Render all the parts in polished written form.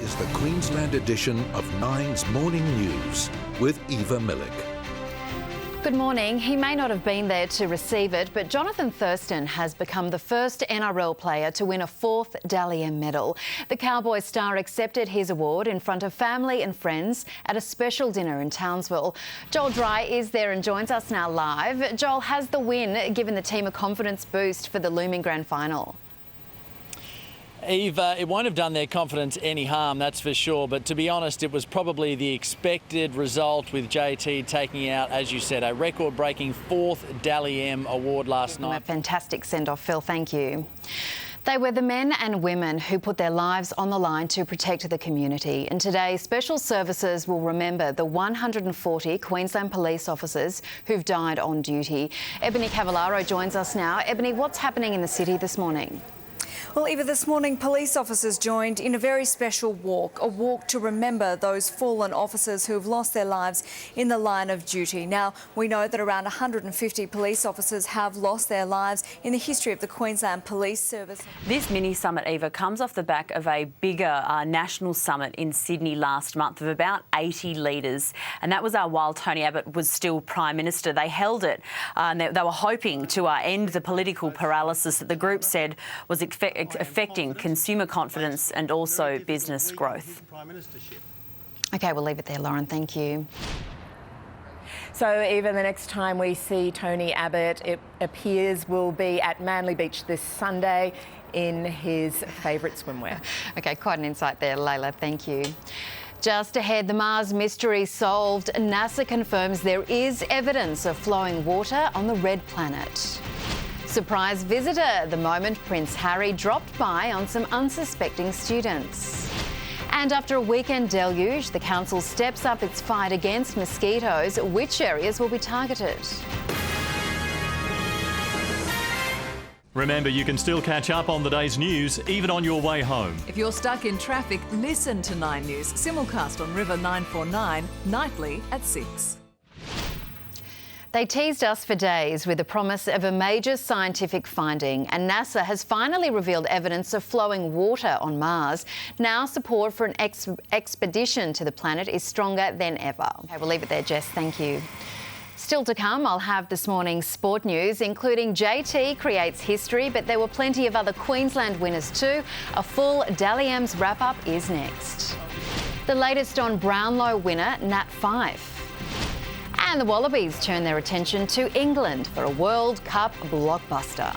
Is the Queensland edition of Nine's Morning News with Eva Milic. Good morning. He may not have been there to receive it, but Jonathan Thurston has become the first NRL player to win a fourth Dally M medal. The Cowboys star accepted his award in front of family and friends at a special dinner in Townsville. Joel Dry is there and joins us now live. Joel, has the win given the team a confidence boost for the looming grand final? Eva, it won't have done their confidence any harm, that's for sure. But to be honest, it was probably the expected result with JT taking out, as you said, a record-breaking fourth Dally M award last night. A fantastic send-off, Phil. Thank you. They were the men and women who put their lives on the line to protect the community. And today, special services will remember the 140 Queensland police officers who've died on duty. Ebony Cavallaro joins us now. Ebony, what's happening in the city this morning? Well, Eva, this morning police officers joined in a very special walk, a walk to remember those fallen officers who have lost their lives in the line of duty. Now, we know that around 150 police officers have lost their lives in the history of the Queensland Police Service. This mini-summit, Eva, comes off the back of a bigger national summit in Sydney last month of about 80 leaders, and that was while Tony Abbott was still Prime Minister. They held it and they were hoping to end the political paralysis that the group said was affecting consumer confidence and also business growth. OK, we'll leave it there, Lauren. Thank you. So, Eva, the next time we see Tony Abbott, it appears, will be at Manly Beach this Sunday in his favourite swimwear. OK, quite an insight there, Layla. Thank you. Just ahead, the Mars mystery solved. NASA confirms there is evidence of flowing water on the red planet. Surprise visitor the moment Prince Harry dropped by on some unsuspecting students. And after a weekend deluge, the council steps up its fight against mosquitoes. Which areas will be targeted? Remember, you can still catch up on the day's news, even on your way home. If you're stuck in traffic, listen to 9 News, simulcast on River 949, nightly at 6. They teased us for days with the promise of a major scientific finding, and NASA has finally revealed evidence of flowing water on Mars. Now support for an expedition to the planet is stronger than ever. Okay, we'll leave it there, Jess. Thank you. Still to come, I'll have this morning's sport news, including JT creates history, but there were plenty of other Queensland winners too. A full Dally M's wrap-up is next. The latest on Brownlow winner Nat Fyfe. And the Wallabies turn their attention to England for a World Cup blockbuster.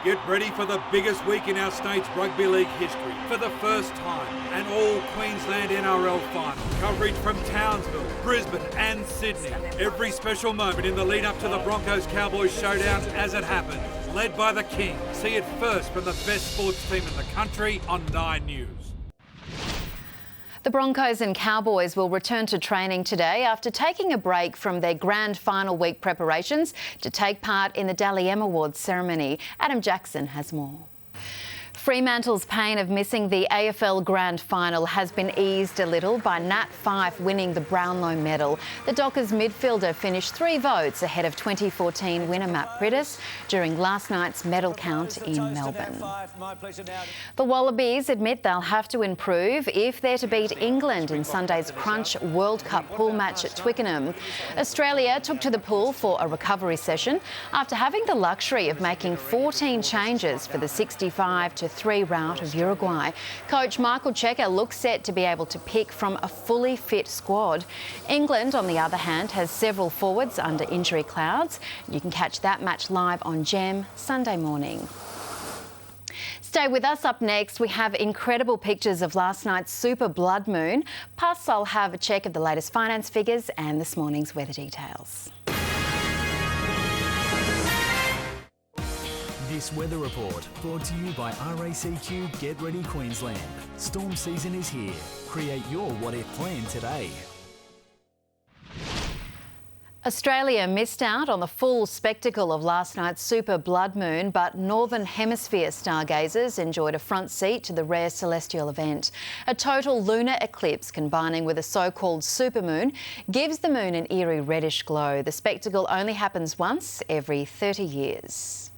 Get ready for the biggest week in our state's rugby league history. For the first time, an all-Queensland NRL final. Coverage from Townsville, Brisbane and Sydney. Every special moment in the lead-up to the Broncos-Cowboys showdown as it happens. Led by the King. See it first from the best sports team in the country on 9 News. The Broncos and Cowboys will return to training today after taking a break from their grand final week preparations to take part in the Dally M Awards ceremony. Adam Jackson has more. Fremantle's pain of missing the AFL Grand Final has been eased a little by Nat Fyfe winning the Brownlow medal. The Dockers midfielder finished 3 votes ahead of 2014 winner Matt Priddis during last night's medal count in Melbourne. The Wallabies admit they'll have to improve if they're to beat England in Sunday's Crunch World Cup pool match at Twickenham. Australia took to the pool for a recovery session after having the luxury of making 14 changes for the 65-3 rout of Uruguay. Coach Michael Cheika looks set to be able to pick from a fully fit squad. England, on the other hand, has several forwards under injury clouds. You can catch that match live on Gem Sunday morning. Stay with us. Up next, we have incredible pictures of last night's super blood moon. Plus, I'll have a check of the latest finance figures and this morning's weather details. This weather report brought to you by RACQ Get Ready Queensland. Storm season is here. Create your what-if plan today. Australia missed out on the full spectacle of last night's super blood moon, but Northern Hemisphere stargazers enjoyed a front seat to the rare celestial event. A total lunar eclipse combining with a so-called supermoon gives the moon an eerie reddish glow. The spectacle only happens once every 30 years.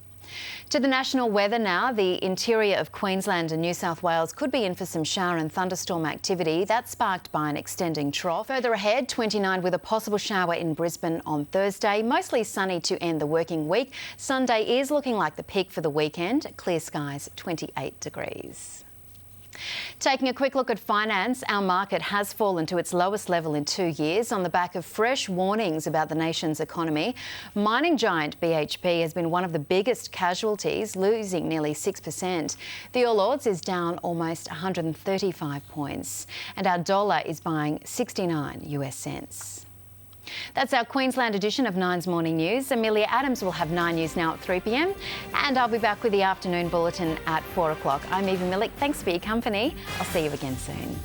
To the national weather now. The interior of Queensland and New South Wales could be in for some shower and thunderstorm activity. That's sparked by an extending trough. Further ahead, 29 with a possible shower in Brisbane on Thursday. Mostly sunny to end the working week. Sunday is looking like the peak for the weekend. Clear skies, 28 degrees. Taking a quick look at finance, our market has fallen to its lowest level in 2 years on the back of fresh warnings about the nation's economy. Mining giant BHP has been one of the biggest casualties, losing nearly 6%. The All Ords is down almost 135 points, and our dollar is buying 69 US cents. That's our Queensland edition of Nine's Morning News. Amelia Adams will have 9 News now at 3 p.m. and I'll be back with the afternoon bulletin at 4 o'clock. I'm Eva Milic. Thanks for your company. I'll see you again soon.